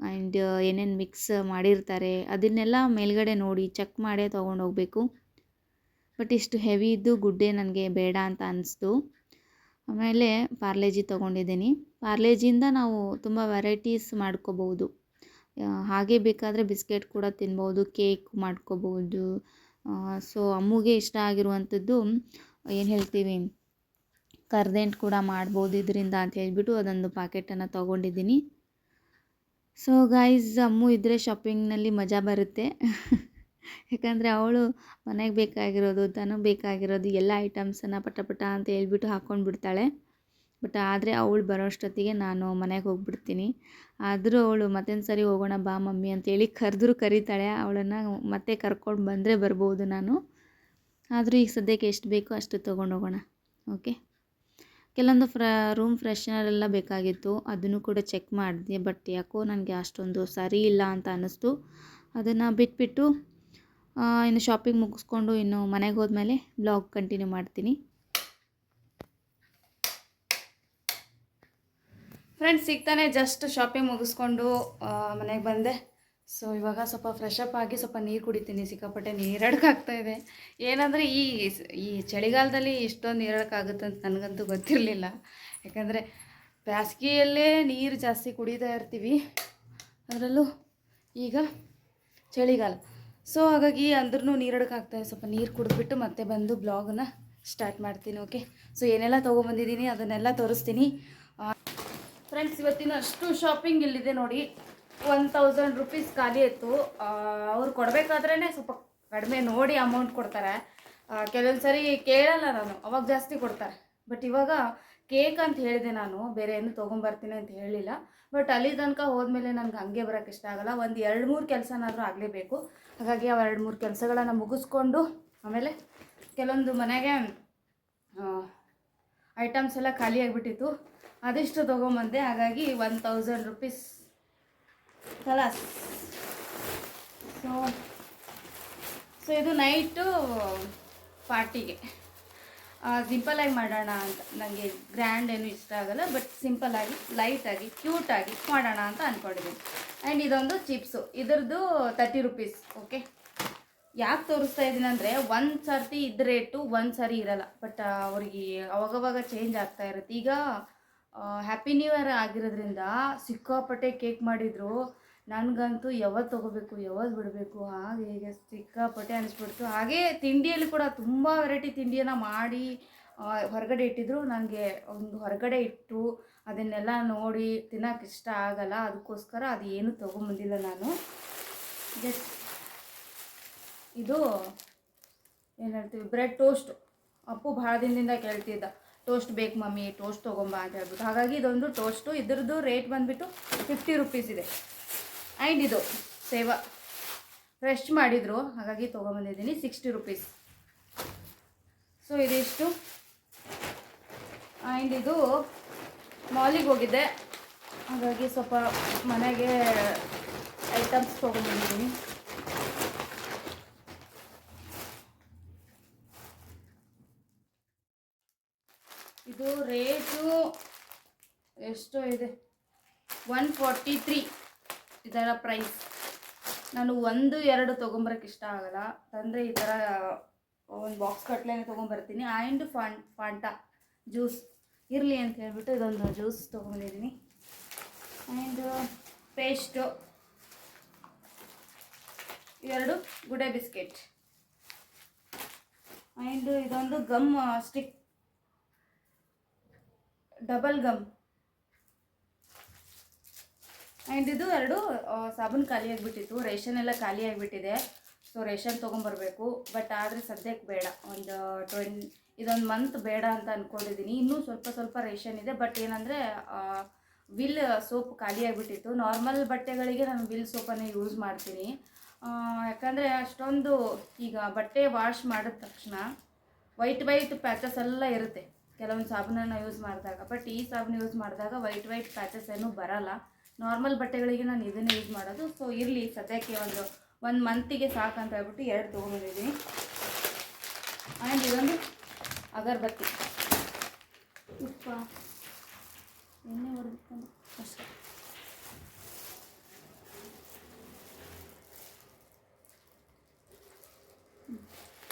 ಆ್ಯಂಡ್ ಏನೇನು ಮಿಕ್ಸ್ ಮಾಡಿರ್ತಾರೆ ಅದನ್ನೆಲ್ಲ ಮೇಲ್ಗಡೆ ನೋಡಿ ಚೆಕ್ ಮಾಡೇ ತೊಗೊಂಡೋಗ್ಬೇಕು. ಬಟ್ ಇಷ್ಟು ಹೆವಿ ಇದ್ದು ಗುಡ್ಡೆ ನನಗೆ ಬೇಡ ಅಂತ ಅನಿಸ್ತು. ಆಮೇಲೆ ಪಾರ್ಲೇಜಿ ತೊಗೊಂಡಿದ್ದೀನಿ. ಪಾರ್ಲೇಜಿಯಿಂದ ನಾವು ತುಂಬ ವೆರೈಟೀಸ್ ಮಾಡ್ಕೋಬೋದು. ಹಾಗೆ ಬೇಕಾದರೆ ಬಿಸ್ಕೆಟ್ ಕೂಡ ತಿನ್ಬೋದು, ಕೇಕ್ ಮಾಡ್ಕೋಬೋದು. ಸೊ ಅಮ್ಮಗೆ ಇಷ್ಟ ಆಗಿರುವಂಥದ್ದು ಏನು ಹೇಳ್ತೀವಿ, ಕರ್ದಂಟು ಕೂಡ ಮಾಡ್ಬೋದು ಇದರಿಂದ ಅಂತ ಹೇಳ್ಬಿಟ್ಟು ಅದೊಂದು ಪ್ಯಾಕೆಟನ್ನು ತೊಗೊಂಡಿದ್ದೀನಿ. ಸೊ ಗೈಸ್, ಅಮ್ಮು ಇದ್ದರೆ ಶಾಪಿಂಗ್ನಲ್ಲಿ ಮಜಾ ಬರುತ್ತೆ. ಯಾಕಂದರೆ ಅವಳು ಮನೆಗೆ ಬೇಕಾಗಿರೋದು, ತನಗೆ ಬೇಕಾಗಿರೋದು ಎಲ್ಲ ಐಟಮ್ಸನ್ನು ಪಟ ಪಟ ಅಂತ ಹೇಳ್ಬಿಟ್ಟು ಹಾಕ್ಕೊಂಡು ಬಿಡ್ತಾಳೆ. ಬಟ್ ಆದರೆ ಅವಳು ಬರೋಷ್ಟೊತ್ತಿಗೆ ನಾನು ಮನೆಗೆ ಹೋಗ್ಬಿಡ್ತೀನಿ. ಆದರೂ ಅವಳು ಮತ್ತೊಂದು ಸರಿ ಹೋಗೋಣ ಬಾ ಮಮ್ಮಿ ಅಂತೇಳಿ ಕರೆದ್ರೂ ಕರೀತಾಳೆ. ಅವಳನ್ನು ಮತ್ತೆ ಕರ್ಕೊಂಡು ಬಂದರೆ ಬರ್ಬೋದು ನಾನು. ಆದರೂ ಈಗ ಸದ್ಯಕ್ಕೆ ಎಷ್ಟು ಬೇಕೋ ಅಷ್ಟು ತೊಗೊಂಡು ಹೋಗೋಣ. ಓಕೆ, ಕೆಲವೊಂದು ರೂಮ್ ಫ್ರೆಶ್ನರ್ ಎಲ್ಲ ಬೇಕಾಗಿತ್ತು, ಅದನ್ನು ಕೂಡ ಚೆಕ್ ಮಾಡಿದೆ. ಬಟ್ ಯಾಕೋ ನನಗೆ ಅಷ್ಟೊಂದು ಸರಿ ಇಲ್ಲ ಅಂತ ಅನ್ನಿಸ್ತು. ಅದನ್ನು ಬಿಟ್ಬಿಟ್ಟು ಇನ್ನು ಶಾಪಿಂಗ್ ಮುಗಿಸ್ಕೊಂಡು ಇನ್ನು ಮನೆಗೆ ಹೋದ್ಮೇಲೆ ಬ್ಲಾಗ್ ಕಂಟಿನ್ಯೂ ಮಾಡ್ತೀನಿ. ಫ್ರೆಂಡ್ಸ್, ಸಿಗ್ತಾನೆ ಜಸ್ಟ್ ಶಾಪಿಂಗ್ ಮುಗಿಸ್ಕೊಂಡು ಮನೆಗೆ ಬಂದೆ. ಸೊ ಇವಾಗ ಸ್ವಲ್ಪ ಫ್ರೆಶ್ ಅಪ್ ಆಗಿ ಸ್ವಲ್ಪ ನೀರು ಕುಡಿತೀನಿ. ಸಿಕ್ಕಾಪಟ್ಟೆ ನೀರಡ್ಕಾಗ್ತಾಯಿದೆ. ಏನಂದರೆ ಈ ಚಳಿಗಾಲದಲ್ಲಿ ಇಷ್ಟೊಂದು ನೀರಡಕ್ಕಾಗುತ್ತೆ ಅಂತ ನನಗಂತೂ ಗೊತ್ತಿರಲಿಲ್ಲ. ಯಾಕಂದರೆ ಬೇಸಿಗೆಯಲ್ಲೇ ನೀರು ಜಾಸ್ತಿ ಕುಡಿತಾ ಇರ್ತೀವಿ, ಅದರಲ್ಲೂ ಈಗ ಚಳಿಗಾಲ. ಸೊ ಹಾಗಾಗಿ ಅಂದ್ರೂ ನೀರಡಕ್ಕಾಗ್ತಾಯಿದೆ. ಸ್ವಲ್ಪ ನೀರು ಕುಡಿದ್ಬಿಟ್ಟು ಮತ್ತೆ ಬಂದು ಬ್ಲಾಗನ್ನು ಸ್ಟಾರ್ಟ್ ಮಾಡ್ತೀನಿ. ಓಕೆ, ಸೊ ಏನೆಲ್ಲ ತೊಗೊಬಂದಿದ್ದೀನಿ ಅದನ್ನೆಲ್ಲ ತೋರಿಸ್ತೀನಿ. ಫ್ರೆಂಡ್ಸ್, ಇವತ್ತಿನ ಅಷ್ಟು ಶಾಪಿಂಗ್ ಇಲ್ಲಿದೆ ನೋಡಿ. 1000 ರೂಪೀಸ್ ಖಾಲಿ ಇತ್ತು. ಅವ್ರು ಕೊಡಬೇಕಾದ್ರೇ ಸ್ವಲ್ಪ ಕಡಿಮೆ ನೋಡಿ ಅಮೌಂಟ್ ಕೊಡ್ತಾರೆ. ಕೆಲವೊಂದು ಸರಿ ಕೇಳಲ್ಲ ನಾನು, ಅವಾಗ ಜಾಸ್ತಿ ಕೊಡ್ತಾರೆ. ಬಟ್ ಇವಾಗ ಕೇಕ್ ಅಂತ ಹೇಳಿದೆ ನಾನು, ಬೇರೆ ಏನು ತೊಗೊಂಬರ್ತೀನಿ ಅಂತ ಹೇಳಿಲ್ಲ. ಬಟ್ ಅಲ್ಲಿ ತನಕ ಹೋದ್ಮೇಲೆ ನನಗೆ ಹಂಗೆ ಬರೋಕ್ಕೆ ಇಷ್ಟ ಆಗಲ್ಲ. ಒಂದು 2-3 ಕೆಲಸನಾದರೂ ಆಗಲೇಬೇಕು. ಹಾಗಾಗಿ ಆ 2-3 ಕೆಲಸಗಳನ್ನು ಮುಗಿಸ್ಕೊಂಡು ಆಮೇಲೆ ಕೆಲವೊಂದು ಮನೆಗೆ ಐಟಮ್ಸ್ ಎಲ್ಲ ಖಾಲಿ ಆಗಿಬಿಟ್ಟಿತ್ತು, ಅದಿಷ್ಟು ತೊಗೊಂಬಂದೆ. ಹಾಗಾಗಿ 1000 ರೂಪೀಸ್ ಕಲಾಸ್. ಸೊ ಇದು ನೈಟು ಪಾರ್ಟಿಗೆ ಸಿಂಪಲ್ಲಾಗಿ ಮಾಡೋಣ ಅಂತ. ನನಗೆ ಗ್ರ್ಯಾಂಡ್ ಏನು ಇಷ್ಟ ಆಗಲ್ಲ, ಬಟ್ ಸಿಂಪಲ್ಲಾಗಿ ಲೈಟಾಗಿ ಕ್ಯೂಟಾಗಿ ಮಾಡೋಣ ಅಂತ ಅಂದ್ಕೊಂಡಿದ್ದೀನಿ. ಆ್ಯಂಡ್ ಇದೊಂದು ಚಿಪ್ಸು, ಇದ್ರದ್ದು 30 ರೂಪೀಸ್. ಓಕೆ, ಯಾಕೆ ತೋರಿಸ್ತಾ ಇದ್ದೀನಿ ಅಂದರೆ, ಒಂದು ಸರ್ತಿ ಇದ್ದ ರೇಟು ಒಂದು ಸರಿ ಇರಲ್ಲ. ಬಟ್ ಅವ್ರಿಗೆ ಅವಾಗವಾಗ ಚೇಂಜ್ ಆಗ್ತಾ ಇರುತ್ತೆ. ಈಗ ಹ್ಯಾಪಿ ನ್ಯೂ ಇಯರ್ ಆಗಿರೋದ್ರಿಂದ ಸಿಕ್ಕಾಪಟ್ಟೆ ಕೇಕ್ ಮಾಡಿದರು. ನನಗಂತೂ ಯಾವತ್ತು ತೊಗೋಬೇಕು ಯಾವತ್ತು ಬಿಡಬೇಕು ಹಾಗೆ ಹೀಗೆ ಸಿಕ್ಕಾಪಟ್ಟೆ ಅನಿಸ್ಬಿಡ್ತು. ಹಾಗೆ ತಿಂಡಿಯಲ್ಲಿ ಕೂಡ ತುಂಬ ವೆರೈಟಿ ತಿಂಡಿಯನ್ನು ಮಾಡಿ ಹೊರಗಡೆ ಇಟ್ಟಿದ್ರು. ನನಗೆ ಒಂದು ಹೊರಗಡೆ ಇಟ್ಟು ಅದನ್ನೆಲ್ಲ ನೋಡಿ ತಿನ್ನೋಕೆ ಇಷ್ಟ ಆಗಲ್ಲ. ಅದಕ್ಕೋಸ್ಕರ ಅದು ಏನೂ ತೊಗೊಂಬಂದಿಲ್ಲ ನಾನು. ಜಸ್ಟ್ ಇದು ಏನು ಹೇಳ್ತೀವಿ, ಬ್ರೆಡ್ ಟೋಸ್ಟ್. ಅಪ್ಪು ಭಾಳ ದಿನದಿಂದ ಕೇಳ್ತಿದ್ದ, ಟೋಸ್ಟ್ ಬೇಕು ಮಮ್ಮಿ, ಟೋಸ್ಟ್ ತೊಗೊಂಬ ಅಂತ ಹೇಳ್ಬಿಟ್ಟು. ಹಾಗಾಗಿ ಇದೊಂದು ಟೋಸ್ಟು, ಇದ್ರದ್ದು ರೇಟ್ ಬಂದುಬಿಟ್ಟು 50 ರೂಪೀಸ್ ಇದೆ. ಆ್ಯಂಡ್ ಇದು ಸೇವಾ ಫ್ರೆಶ್ ಮಾಡಿದರು, ಹಾಗಾಗಿ ತೊಗೊಂಬಂದಿದ್ದೀನಿ 60 ರೂಪೀಸ್. ಸೊ ಇದಿಷ್ಟು. ಆ್ಯಂಡ್ ಇದು ಮಾಲಿಗೆ ಹೋಗಿದ್ದೆ, ಹಾಗಾಗಿ ಸ್ವಲ್ಪ ಮನೆಗೆ ಐಟಮ್ಸ್ ತೊಗೊಂಬಂದಿದ್ದೀನಿ. ಇದು ರೇಟು ಎಷ್ಟೋ ಇದೆ, 143 ಇದರ ಪ್ರೈಸ್. ನಾನು 1-2 ತೊಗೊಂಬರೋಕ್ಕೆ ಇಷ್ಟ ಆಗಲ್ಲ, ತಂದರೆ ಈ ಥರ ಒಂದು ಬಾಕ್ಸ್ ಕಟ್ಲೆನೇ ತೊಗೊಂಬರ್ತೀನಿ. ಆ್ಯಂಡ್ ಫಾಂಟಾ ಜ್ಯೂಸ್ ಇರಲಿ ಅಂತ ಹೇಳ್ಬಿಟ್ಟು ಇದೊಂದು ಜ್ಯೂಸ್ ತೊಗೊಂಡಿದ್ದೀನಿ. And paste 2 Good Day biscuit. And ಇದೊಂದು gum stick, double gum. And ಇದು 2 ಸಾಬೂನು ಖಾಲಿ ಆಗಿಬಿಟ್ಟಿತ್ತು, ರೇಷನ್ ಎಲ್ಲ ಖಾಲಿ ಆಗಿಬಿಟ್ಟಿದೆ. So ration ತೊಗೊಂಬರ್ಬೇಕು. ಬಟ್ ಆದರೆ ಸದ್ಯಕ್ಕೆ ಬೇಡ, ಇದೊಂದು ಮಂತ್ ಬೇಡ ಅಂತ ಅಂದ್ಕೊಂಡಿದ್ದೀನಿ. ಇನ್ನೂ ಸ್ವಲ್ಪ ರೇಷನ್ ಇದೆ. ಬಟ್ ಏನಂದರೆ ವಿಲ್ ಸೋಪ್ ಖಾಲಿ ಆಗಿಬಿಟ್ಟಿತ್ತು. ನಾರ್ಮಲ್ ಬಟ್ಟೆಗಳಿಗೆ ನಾನು ವಿಲ್ ಸೋಪನ್ನೇ ಯೂಸ್ ಮಾಡ್ತೀನಿ. ಯಾಕಂದರೆ ಅಷ್ಟೊಂದು ಈಗ ಬಟ್ಟೆ ವಾಶ್ ಮಾಡಿದ ತಕ್ಷಣ ವೈಟ್ ಪ್ಯಾಚಸ್ ಎಲ್ಲ ಇರುತ್ತೆ ಕೆಲವೊಂದು ಸಾಬೂನನ್ನು ಯೂಸ್ ಮಾಡಿದಾಗ. ಬಟ್ ಈ ಸಾಬೂನು ಯೂಸ್ ಮಾಡಿದಾಗ ವೈಟ್ ಪ್ಯಾಚಸ್ ಏನೂ ಬರಲ್ಲ. ನಾರ್ಮಲ್ ಬಟ್ಟೆಗಳಿಗೆ ನಾನು ಇದನ್ನೇ ಯೂಸ್ ಮಾಡೋದು. ಸೊ ಇರಲಿ ಸದ್ಯಕ್ಕೆ ಒಂದು ಮಂತಿಗೆ ಸಾಕಂತ ಹೇಳ್ಬಿಟ್ಟು 2 ತೊಗೊಂಡಿದ್ದೀನಿ. ಆ್ಯಂಡ್ ಇದೊಂದು ಅಗರಬತ್ತಿ, ಉಪ್ಪ ಎಣ್ಣೆ ಹೊಡೆದುಕೊಂಡು ಅಷ್ಟೇ.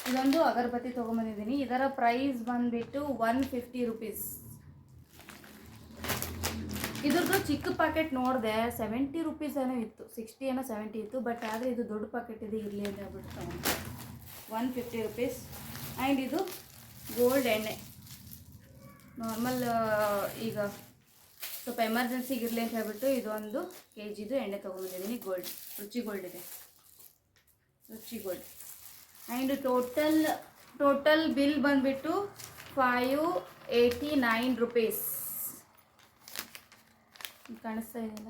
ಇದೊಂದು ಅಗರಬತ್ತಿ ತೊಗೊಂಬಂದಿದ್ದೀನಿ. ಇದರ ಪ್ರೈಸ್ ಬಂದುಬಿಟ್ಟು 150 ರೂಪೀಸ್. ಇದ್ರದ್ದು ಚಿಕ್ಕ ಪ್ಯಾಕೆಟ್ ನೋಡಿದೆ 70 ರೂಪೀಸ್ ಏನೋ ಇತ್ತು, 60 ಏನೋ 70 ಇತ್ತು. ಬಟ್ ಆದರೆ ಇದು ದೊಡ್ಡ ಪ್ಯಾಕೆಟ್ ಇದೆ, ಇರಲಿ ಅಂತ ಹೇಳ್ಬಿಟ್ಟು ತಗೊಂಡು 150 ರೂಪೀಸ್. ಆ್ಯಂಡ್ ಇದು ಗೋಲ್ಡ್ ಎಣ್ಣೆ, ನಾರ್ಮಲ್ ಈಗ ಸ್ವಲ್ಪ ಎಮರ್ಜೆನ್ಸಿಗೆ ಇರಲಿ ಅಂತ ಹೇಳ್ಬಿಟ್ಟು ಇದೊಂದು KGದು ಎಣ್ಣೆ ತೊಗೊಂಡಿದ್ದೀನಿ. ರುಚಿ ಗೋಲ್ಡ್ ಇದೆ, ರುಚಿ ಗೋಲ್ಡ್. ಆ್ಯಂಡ್ ಟೋಟಲ್ ಬಿಲ್ ಬಂದುಬಿಟ್ಟು 589 ರೂಪೀಸ್ ಕಾಣಿಸ್ತಾ ಇದೆಯಲ್ಲ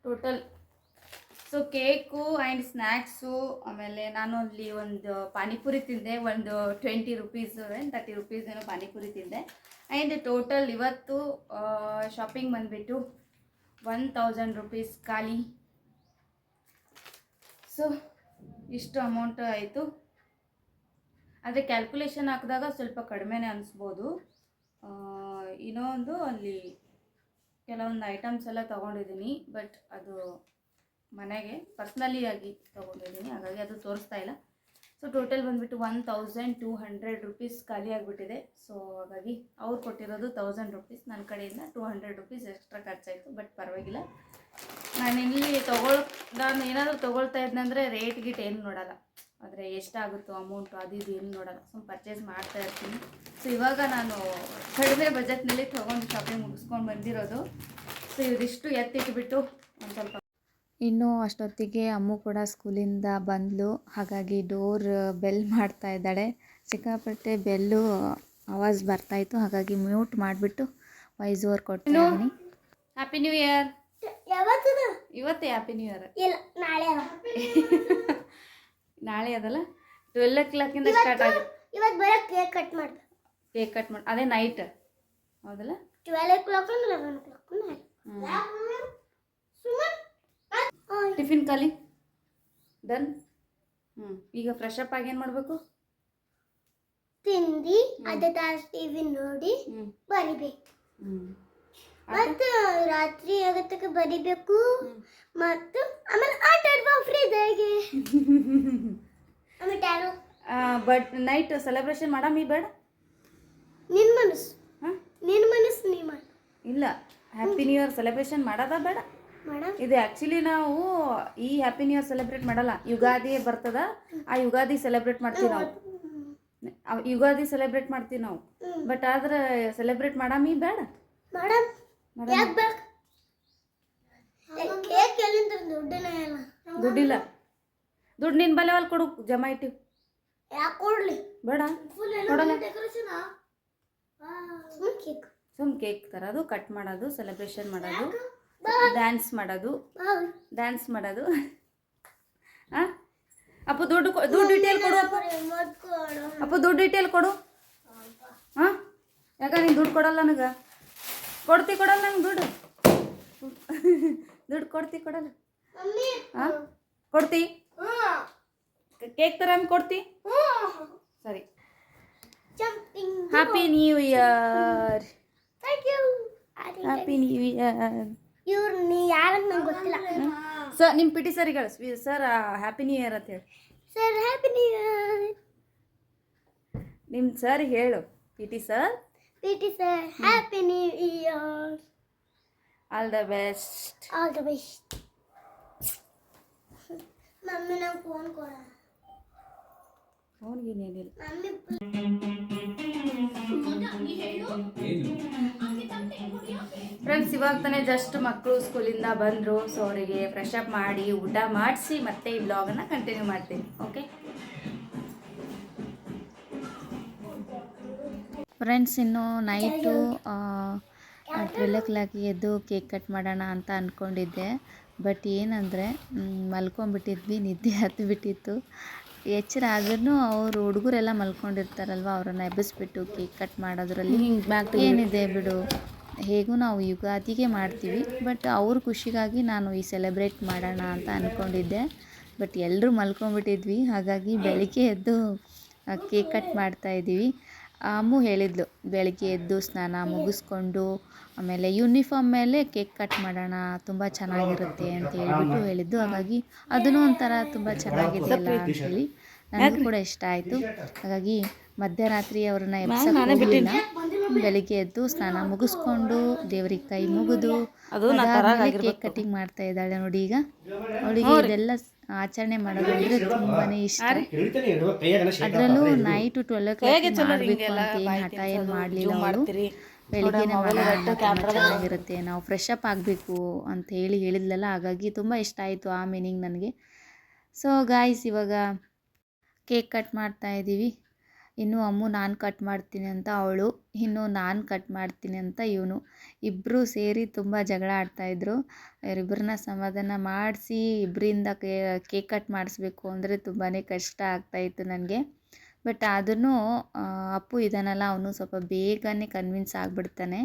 total. So cake and snacks, ಆಮೇಲೆ ನಾನು ಅಲ್ಲಿ ಒಂದು ಪಾನಿಪುರಿ ತಿಂದೆ, ಒಂದು 20 ರೂಪೀಸ್ 30 ರೂಪೀಸ್ ಏನೋ ಪಾನಿಪುರಿ ತಿಂದೆ. ಆ್ಯಂಡ್ ಟೋಟಲ್ ಇವತ್ತು ಶಾಪಿಂಗ್ ಬಂದುಬಿಟ್ಟು 1000 ರೂಪೀಸ್ ಖಾಲಿ. ಸೊ ಇಷ್ಟು ಅಮೌಂಟ್ ಆಯಿತು. ಆದರೆ ಕ್ಯಾಲ್ಕುಲೇಷನ್ ಹಾಕಿದಾಗ ಸ್ವಲ್ಪ ಕಡಿಮೆನೇ ಅನಿಸ್ಬೋದು. ಇನ್ನೊಂದು ಅಲ್ಲಿ ಕೆಲವೊಂದು ಐಟಮ್ಸ್ ಎಲ್ಲ ತೊಗೊಂಡಿದ್ದೀನಿ, ಬಟ್ ಅದು ಮನೆಗೆ ಪರ್ಸ್ನಲಿ ಆಗಿ ತೊಗೊಂಡಿದ್ದೀನಿ, ಹಾಗಾಗಿ ಅದು ತೋರಿಸ್ತಾ ಇಲ್ಲ. ಸೊ ಟೋಟಲ್ ಬಂದುಬಿಟ್ಟು 1200 ರೂಪೀಸ್ ಖಾಲಿ ಆಗಿಬಿಟ್ಟಿದೆ. ಸೊ ಹಾಗಾಗಿ ಅವ್ರು ಕೊಟ್ಟಿರೋದು 1000 ರೂಪೀಸ್, ನನ್ನ ಕಡೆಯಿಂದ 200 ರೂಪೀಸ್ ಎಕ್ಸ್ಟ್ರಾ ಖರ್ಚಾಯಿತು. ಬಟ್ ಪರವಾಗಿಲ್ಲ, ನಾನು ಏನಾದರೂ ತೊಗೊಳ್ತಾ ಇದ್ದಂದರೆ ರೇಟ್ ಗಿಟ್ ಏನು ನೋಡೋಲ್ಲ, ಆದರೆ ಎಷ್ಟಾಗುತ್ತೋ ಅಮೌಂಟು ಅದು ಇದು ಏನು ನೋಡೋಲ್ಲ, ಸ್ವಲ್ಪ ಪರ್ಚೇಸ್ ಮಾಡ್ತಾ ಇರ್ತೀನಿ. ಸೊ ಇವಾಗ ನಾನು ಕಡಿಮೆ ಬಜೆಟ್ನಲ್ಲಿ ತೊಗೊಂಡು ಶಾಪಿಂಗ್ ಮುಗಿಸ್ಕೊಂಡು ಬಂದಿರೋದು. ಸೊ ಇದಿಷ್ಟು ಎತ್ತಿಟ್ಬಿಟ್ಟು ಒಂದು ಸ್ವಲ್ಪ ಇನ್ನು ಅಷ್ಟೊತ್ತಿಗೆ ಅಮ್ಮು ಕೂಡ ಸ್ಕೂಲಿಂದ ಬಂದಳು, ಹಾಗಾಗಿ ಡೋರ್ ಬೆಲ್ ಮಾಡ್ತಾ ಇದ್ದಾಳೆ. ಸಿಕ್ಕಾಪಟ್ಟೆ ಬೆಲ್ಲು ಆವಾಜ್ ಬರ್ತಾಯಿತ್ತು, ಹಾಗಾಗಿ ಮ್ಯೂಟ್ ಮಾಡಿಬಿಟ್ಟು ವಾಯ್ಸ್ ಓವರ್ ಕೊಡ್ತಾ ಇದ್ದೀನಿ. Happy new year. ಇವತ್ತೇ ಹ್ಯಾಪಿ ನ್ಯೂ ಇಯರ್. ನಾಳೆ ಅದಲ್ಲ 12 o'clock ಸ್ಟಾರ್ಟ್ ಆಗುತ್ತೆ. ಇವತ್ತು ಬರೋ ಕೇಕ್ ಕಟ್ ಮಾಡಿ ಅದೇ ನೈಟ್ ಹೌದಲ್ಲ, 12 o'clock 11 o'clock. ಟಿಫಿನ್ ಖಾಲಿ ಡನ್. ಈಗ ಫ್ರೆಶ್ ಅಪ್ ಆಗಿ ಏನು ಮಾಡಬೇಕು? ತಿಂದು ಅದೇ ತಾಸು ಟಿವಿ ನೋಡಿ ಬರಿಬೇಕು. ಮತ್ತು ರಾತ್ರಿ ಆಗತ್ತಕ್ಕೆ ಬರಿಬೇಕು. ಮತ್ತು ಆಮೇಲೆ ಆಟ ಆಡುವ ಫ್ರೀದಾಗೆ. ಆಮೇಲೆ ಬಟ್ ನೈಟ್ ಸೆಲೆಬ್ರೇಷನ್ ಮಾಡಮಿ ಬೇಡ? ನಿನ್ನ ಮನಸ್ಸು ನೀ ಮಾಡು. ಇಲ್ಲ, ಹ್ಯಾಪಿ ನ್ಯೂ ಇಯರ್ ಸೆಲೆಬ್ರೇಷನ್ ಮಾಡೋದಾ ಬೇಡ? ಇದು ಆ್ಯಕ್ಚುಲಿ ನಾವು ಈ ಹ್ಯಾಪಿ ನ್ಯೂ ಇಯರ್ ಸೆಲೆಬ್ರೇಟ್ ಮಾಡಲ್ಲ, ಯುಗಾದಿ ಬರ್ತದ, ಆ ಯುಗಾದಿ ಸೆಲೆಬ್ರೇಟ್ ಮಾಡ್ತೀವಿ ನಾವು. ಯುಗಾದಿ ಸೆಲೆಬ್ರೇಟ್ ಮಾಡ್ತೀವಿ ನಾವು. ಬಟ್ ಆದ್ರೆ ಸೆಲೆಬ್ರೇಟ್ ಮಾಡಮಿ ಬೇಡ? ದುಡ್ಡಿಲ್ಲ. ದುಡ್ಡು ನಿನ್ನ ಬಲೆ ಅಲ್ಲಿ ಕೊಡು, ಜಮಾ ಇಟ್ಟಿವಿ. ಬೇಡ ಕೊಡಲ್ಲ. ಸುಮ್ ಕೇಕ್ ತರೋದು, ಕಟ್ ಮಾಡೋದು, ಸೆಲೆಬ್ರೇಷನ್ ಮಾಡೋದು, ಡ್ಯಾನ್ಸ್ ಮಾಡೋದು. ಅಪ್ಪ ದುಡ್ಡು ಡೀಟೇಲ್ ಕೊಡು. ಅಪ್ಪ ದುಡ್ಡು ಡೀಟೇಲ್ ಕೊಡು. ಹಾಂ, ಯಾಕ ನೀನು ದುಡ್ಡು ಕೊಡಲ್ಲ ನನಗೆ? ಕೊಡಲ್ಲ ನಂಗೆ ದುಡ್ಡು ಕೊಡಲ್ಲ. ಹಾಂ ಕೊಡ್ತಿ? ಕೇಕ್ ತರ ಕೊಡ್ತಿ? ಸರಿ. Happy new Year. Happy new year. ಇವ್ರು ನೀ ಯಾರಂತ ನಂಗೆ ಗೊತ್ತಿಲ್ಲ. ಸರ್ ನಿಮ್ಮ ಪಿ ಟಿ ಸರಿಗೆ ಹೇಳಿ, ಸರ್ ಹ್ಯಾಪಿ ನ್ಯೂ ಇಯರ್ ಅಂತ ಹೇಳಿ. Sir happy new year. ನಿಮ್ಮ ಸರ್ ಹೇಳು, P T sir happy new year. All the best. Mummy ನಂಗೆ ಫೋನ್ ಕೊಡ. ಫೋನ್ಗೆ ಏನಿಲ್ಲ. ಫ್ರೆಂಡ್ಸ್, ಇವಾಗ ತಾನೇ ಜಸ್ಟ್ ಮಕ್ಕಳು ಸ್ಕೂಲಿಂದ ಬಂದರು. ಸೊ ಅವರಿಗೆ ಫ್ರೆಶ್ ಅಪ್ ಮಾಡಿ ಊಟ ಮಾಡಿಸಿ ಮತ್ತೆ ಈ ಬ್ಲಾಗನ್ನು ಕಂಟಿನ್ಯೂ ಮಾಡ್ತೀನಿ. ಓಕೆ ಫ್ರೆಂಡ್ಸ್, ಇನ್ನು ನೈಟು 12 o'clock ಎದ್ದು ಕೇಕ್ ಕಟ್ ಮಾಡೋಣ ಅಂತ ಅಂದ್ಕೊಂಡಿದ್ದೆ. ಬಟ್ ಏನಂದರೆ ಮಲ್ಕೊಂಡ್ಬಿಟ್ಟಿದ್ವಿ, ನಿದ್ದೆ ಹತ್ತಿಬಿಟ್ಟಿತ್ತು. ಎಚ್ಚರ ಆದ್ರೂ ಅವರು ಹುಡುಗರೆಲ್ಲ ಮಲ್ಕೊಂಡಿರ್ತಾರಲ್ವ, ಅವರನ್ನು ಎಬ್ಬಿಸ್ಬಿಟ್ಟು ಕೇಕ್ ಕಟ್ ಮಾಡೋದ್ರಲ್ಲಿ ಏನಿದೆ ಬಿಡು, ಹೇಗೂ ನಾವು ಯುಗಾದಿಗೆ ಮಾಡ್ತೀವಿ. ಬಟ್ ಅವ್ರ ಖುಷಿಗಾಗಿ ನಾನು ಈ ಸೆಲೆಬ್ರೇಟ್ ಮಾಡೋಣ ಅಂತ ಅಂದ್ಕೊಂಡಿದ್ದೆ. ಬಟ್ ಎಲ್ಲರೂ ಮಲ್ಕೊಂಡ್ಬಿಟ್ಟಿದ್ವಿ, ಹಾಗಾಗಿ ಬೆಳಿಗ್ಗೆ ಎದ್ದು ಕೇಕ್ ಕಟ್ ಮಾಡ್ತಾಯಿದ್ದೀವಿ. ಅಮ್ಮು ಹೇಳಿದ್ಲು, ಬೆಳಿಗ್ಗೆ ಎದ್ದು ಸ್ನಾನ ಮುಗಿಸ್ಕೊಂಡು ಆಮೇಲೆ ಯೂನಿಫಾರ್ಮ್ ಮೇಲೆ ಕೇಕ್ ಕಟ್ ಮಾಡೋಣ, ತುಂಬ ಚೆನ್ನಾಗಿರುತ್ತೆ ಅಂತ ಹೇಳ್ಬಿಟ್ಟು ಹೇಳಿದ್ದು. ಹಾಗಾಗಿ ಅದನ್ನು ಒಂಥರ ತುಂಬ ಚೆನ್ನಾಗಿದೆಯಲ್ಲ ಅಂಥೇಳಿ ನನಗೂ ಕೂಡ ಇಷ್ಟ ಆಯಿತು. ಹಾಗಾಗಿ ಮಧ್ಯರಾತ್ರಿ ಅವ್ರನ್ನ ಎಬ್ಸಕ್ಕೆ ಹೋಗಲಿಲ್ಲ. ಬೆಳಿಗ್ಗೆ ಎದ್ದು ಸ್ನಾನ ಮುಗಿಸ್ಕೊಂಡು ದೇವ್ರಿಗೆ ಕೈ ಮುಗಿದು ಕೇಕ್ ಕಟಿಂಗ್ ಮಾಡ್ತಾ ಇದ್ದಾಳೆ ನೋಡಿ. ಈಗ ಅವಳಿಗೆ ಇದೆಲ್ಲ ಆಚರಣೆ ಮಾಡೋದು ಅಂದರೆ ತುಂಬಾ ಇಷ್ಟ. ಅದರಲ್ಲೂ ನೈಟು 12 o'clock ಮಾಡಬೇಕು ಅಂತ ಏನು ಹಠ ಏನು ಮಾಡಲಿಲ್ಲ ಅವಳು. ಬೆಳಿಗ್ಗೆನೇ ಮಾಡೋಣ ತುಂಬ ಚೆನ್ನಾಗಿರುತ್ತೆ, ನಾವು ಫ್ರೆಶ್ ಅಪ್ ಆಗಬೇಕು ಅಂತ ಹೇಳಿದ್ಲಲ್ಲ, ಹಾಗಾಗಿ ತುಂಬ ಇಷ್ಟ ಆಯಿತು ಆ ಮೀನಿಂಗ್ ನನಗೆ. ಸೊ ಗಾಯ್ಸ್, ಇವಾಗ ಕೇಕ್ ಕಟ್ ಮಾಡ್ತಾ ಇದ್ದೀವಿ. ಇನ್ನು ಅಮ್ಮು ನಾನು ಕಟ್ ಮಾಡ್ತೀನಿ ಅಂತ ಅವಳು, ಇನ್ನು ನಾನು ಕಟ್ ಮಾಡ್ತೀನಿ ಅಂತ ಇವನು, ಇಬ್ಬರು ಸೇರಿ ತುಂಬ ಜಗಳ ಆಡ್ತಾಯಿದ್ರು. ಇವರಿಬ್ಬರನ್ನ ಸಮಾಧಾನ ಮಾಡಿಸಿ ಇಬ್ಬರಿಂದ ಕೇಕ್ ಕಟ್ ಮಾಡಿಸ್ಬೇಕು ಅಂದರೆ ತುಂಬಾ ಕಷ್ಟ ಆಗ್ತಾಯಿತ್ತು ನನಗೆ. ಬಟ್ ಆದ್ರೂ ಅಪ್ಪು ಇದ್ದಾನಲ್ಲ, ಅವನು ಸ್ವಲ್ಪ ಬೇಗನೆ ಕನ್ವಿನ್ಸ್ ಆಗಿಬಿಡ್ತಾನೆ,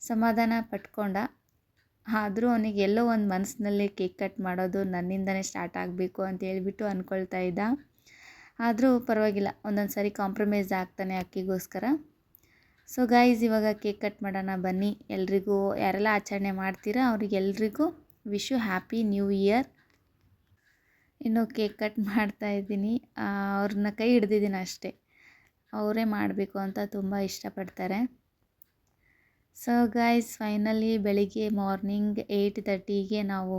ಸಮಾಧಾನ ಪಟ್ಕೊಂಡ. ಆದರೂ ಅವನಿಗೆ ಎಲ್ಲೋ ಒಂದು ಮನಸ್ಸಿನಲ್ಲಿ ಕೇಕ್ ಕಟ್ ಮಾಡೋದು ನನ್ನಿಂದನೇ ಸ್ಟಾರ್ಟ್ ಆಗಬೇಕು ಅಂತ ಹೇಳ್ಬಿಟ್ಟು ಅಂದ್ಕೊಳ್ತಾ ಇದ್ದ. ಆದರೂ ಪರವಾಗಿಲ್ಲ, ಒಂದೊಂದು ಸಾರಿ ಕಾಂಪ್ರಮೈಸ್ ಆಗ್ತಾನೆ ಅಕ್ಕಿಗೋಸ್ಕರ. ಸೊ ಗೈಸ್, ಇವಾಗ ಕೇಕ್ ಕಟ್ ಮಾಡೋಣ ಬನ್ನಿ. ಎಲ್ರಿಗೂ ಯಾರೆಲ್ಲ ಆಚರಣೆ ಮಾಡ್ತೀರಾ ಅವರಿಗೆಲ್ರಿಗೂ wish you happy new Year. ಇನ್ನು ಕೇಕ್ ಕಟ್ ಮಾಡ್ತಾಯಿದ್ದೀನಿ, ಅವ್ರನ್ನ ಕೈ ಹಿಡ್ದಿದ್ದೀನಿ ಅಷ್ಟೇ, ಅವರೇ ಮಾಡಬೇಕು ಅಂತ ತುಂಬ ಇಷ್ಟಪಡ್ತಾರೆ. ಸೊ ಗೈಸ್, ಫೈನಲಿ ಬೆಳಿಗ್ಗೆ ಮಾರ್ನಿಂಗ್ 8:30ಗೆ ನಾವು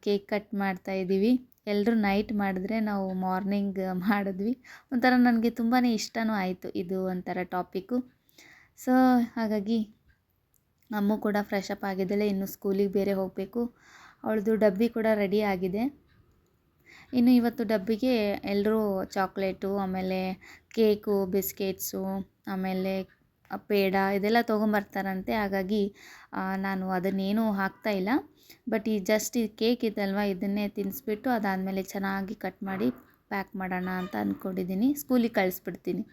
ಕೇಕ್ ಕಟ್ ಮಾಡ್ತಾಯಿದ್ದೀವಿ. ಎಲ್ಲರೂ ನೈಟ್ ಮಾಡಿದ್ರೆ ನಾವು ಮಾರ್ನಿಂಗ್ ಮಾಡಿದ್ವಿ. ಒಂಥರ ನನಗೆ ತುಂಬಾ ಇಷ್ಟನೂ ಆಯಿತು ಇದು ಒಂಥರ ಟಾಪಿಕ್ಕು. ಸೊ ಹಾಗಾಗಿ ಅಮ್ಮು ಕೂಡ ಫ್ರೆಶ್ ಅಪ್ ಆಗಿದ್ದಾಳೆ, ಇನ್ನು ಸ್ಕೂಲಿಗೆ ಬೇರೆ ಹೋಗಬೇಕು. ಅವಳದು ಡಬ್ಬಿ ಕೂಡ ರೆಡಿ ಆಗಿದೆ. ಇನ್ನು ಇವತ್ತು ಡಬ್ಬಿಗೆ ಎಲ್ಲರೂ ಚಾಕ್ಲೇಟು, ಆಮೇಲೆ ಕೇಕು, ಬಿಸ್ಕೆಟ್ಸು, ಆಮೇಲೆ ಪೇಡ ಇದೆಲ್ಲ ತೊಗೊಂಬರ್ತಾರಂತೆ. ಹಾಗಾಗಿ ನಾನು ಅದನ್ನೇನೂ ಹಾಕ್ತಾಯಿಲ್ಲ. ಬಟ್ ಈ ಜಸ್ಟ್ ಈ ಕೇಕ್ ಇದಲ್ವ, ಇದನ್ನೇ ತಿನ್ನಿಸ್ಬಿಟ್ಟು ಅದಾದಮೇಲೆ ಚೆನ್ನಾಗಿ ಕಟ್ ಮಾಡಿ ಪ್ಯಾಕ್ ಮಾಡೋಣ ಅಂತ ಅಂದ್ಕೊಂಡಿದ್ದೀನಿ. ಸ್ಕೂಲಿಗೆ ಕಳಿಸ್ಬಿಡ್ತೀನಿ.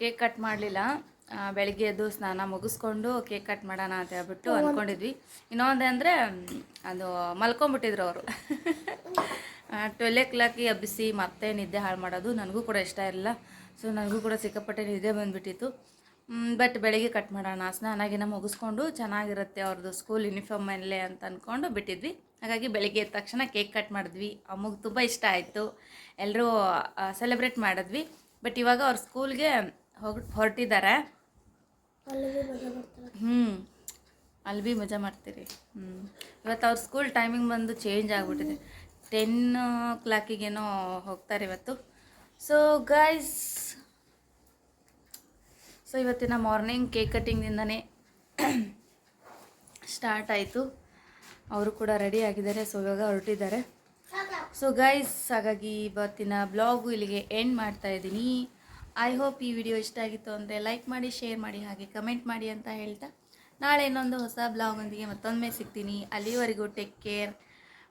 ಕೇಕ್ ಕಟ್ ಮಾಡಲಿಲ್ಲ. ಬೆಳಿಗ್ಗೆ ಎದ್ದು ಸ್ನಾನ ಮುಗಿಸ್ಕೊಂಡು ಕೇಕ್ ಕಟ್ ಮಾಡೋಣ ಅಂತ ಹೇಳ್ಬಿಟ್ಟು ಅಂದ್ಕೊಂಡಿದ್ವಿ. ಇನ್ನೊಂದು ಅಂದರೆ ಅದು ಮಲ್ಕೊಂಬಿಟ್ಟಿದ್ರು ಅವರು. 12 o'clock ಎಬ್ಬಿಸಿ ಮತ್ತೆ ನಿದ್ದೆ ಹಾಳು ಮಾಡೋದು ನನಗೂ ಕೂಡ ಇಷ್ಟ ಇರಲಿಲ್ಲ. ಸೊ ನನಗೂ ಕೂಡ ಸಿಕ್ಕಾಪಟ್ಟೆ ನಿದ್ದೆ ಬಂದುಬಿಟ್ಟಿತ್ತು. ಬಟ್ ಬೆಳಿಗ್ಗೆ ಕಟ್ ಮಾಡೋಣ, ಸ್ನಾನಾಗಿನ ಮುಗಿಸ್ಕೊಂಡು ಚೆನ್ನಾಗಿರುತ್ತೆ ಅವ್ರದ್ದು ಸ್ಕೂಲ್ ಯೂನಿಫಾರ್ಮಲ್ಲೇ ಅಂತ ಅಂದ್ಕೊಂಡು ಬಿಟ್ಟಿದ್ವಿ. ಹಾಗಾಗಿ ಬೆಳಿಗ್ಗೆ ಎದ್ದ ತಕ್ಷಣ ಕೇಕ್ ಕಟ್ ಮಾಡಿದ್ವಿ. ಅಮ್ಮಗೆ ತುಂಬ ಇಷ್ಟ ಆಯಿತು, ಎಲ್ಲರೂ ಸೆಲೆಬ್ರೇಟ್ ಮಾಡಿದ್ವಿ. ಬಟ್ ಇವಾಗ ಅವ್ರ ಸ್ಕೂಲ್ಗೆ ಹೊರಟಿದ್ದಾರೆ. ಅಲ್ಲಿ ಭೀ ಮಜಾ ಮಾಡ್ತೀರಿ. ಇವತ್ತು ಅವ್ರ ಸ್ಕೂಲ್ ಟೈಮಿಂಗ್ ಬಂದು ಚೇಂಜ್ ಆಗಿಬಿಟ್ಟಿದೆ. 10 o'clockಗೇನೋ ಹೋಗ್ತಾರೆ ಇವತ್ತು. ಸೊ ಗೈಸ್, ಸೊ ಇವತ್ತಿನ ಮಾರ್ನಿಂಗ್ ಕೇಕ್ ಕಟ್ಟಿಂಗ್ನಿಂದನೇ ಸ್ಟಾರ್ಟ್ ಆಯಿತು. ಅವರು ಕೂಡ ರೆಡಿ ಆಗಿದ್ದಾರೆ. ಸೊ ಇವಾಗ ಹೊರಟಿದ್ದಾರೆ. ಸೊ ಗೈಸ್, ಹಾಗಾಗಿ ಇವತ್ತಿನ ಬ್ಲಾಗು ಇಲ್ಲಿಗೆ ಎಂಡ್ ಮಾಡ್ತಾ ಇದ್ದೀನಿ. ಐ ಹೋಪ್ ಈ ವಿಡಿಯೋ ಇಷ್ಟ ಆಗಿತ್ತು ಅಂದರೆ ಲೈಕ್ ಮಾಡಿ, ಶೇರ್ ಮಾಡಿ, ಹಾಗೆ ಕಮೆಂಟ್ ಮಾಡಿ ಅಂತ ಹೇಳ್ತಾ ನಾಳೆ ಇನ್ನೊಂದು ಹೊಸ ಬ್ಲಾಗೊಂದಿಗೆ ಮತ್ತೊಮ್ಮೆ ಸಿಗ್ತೀನಿ. ಅಲ್ಲಿವರೆಗೂ ಟೇಕ್ ಕೇರ್,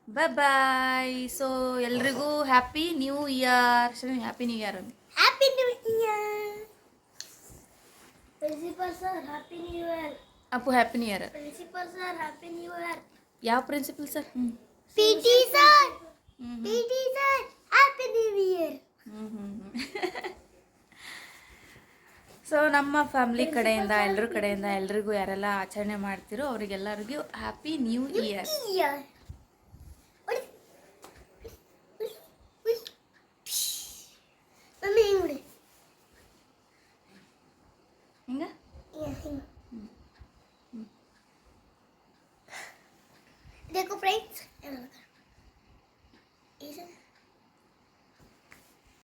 ಬಾಯ್. ಸೊ ಎಲ್ರಿಗೂ happy new Year. Happy new year ಅಂತ. Happy new Year. Principal sir happy new Year. Appu happy new Year. Principal sir happy new Year. ಯಾವ principal sir? PT sir, PT sir happy new Year. So ನಮ್ಮ family ಕಡೆಯಿಂದ, ಎಲ್ಲರ ಕಡೆಯಿಂದ ಎಲ್ರಿಗೂ ಯಾರೆಲ್ಲ ಆಚರಣೆ ಮಾಡ್ತಿರೋ ಅವರಿಗೆಲ್ಲರಿಗೂ ಹ್ಯಾಪಿ ನ್ಯೂ ಇಯರ್. ಮಮ್ಮಿ ಹಿಂಗೆ ಹಿಂಗ देखो फ्रेंड्स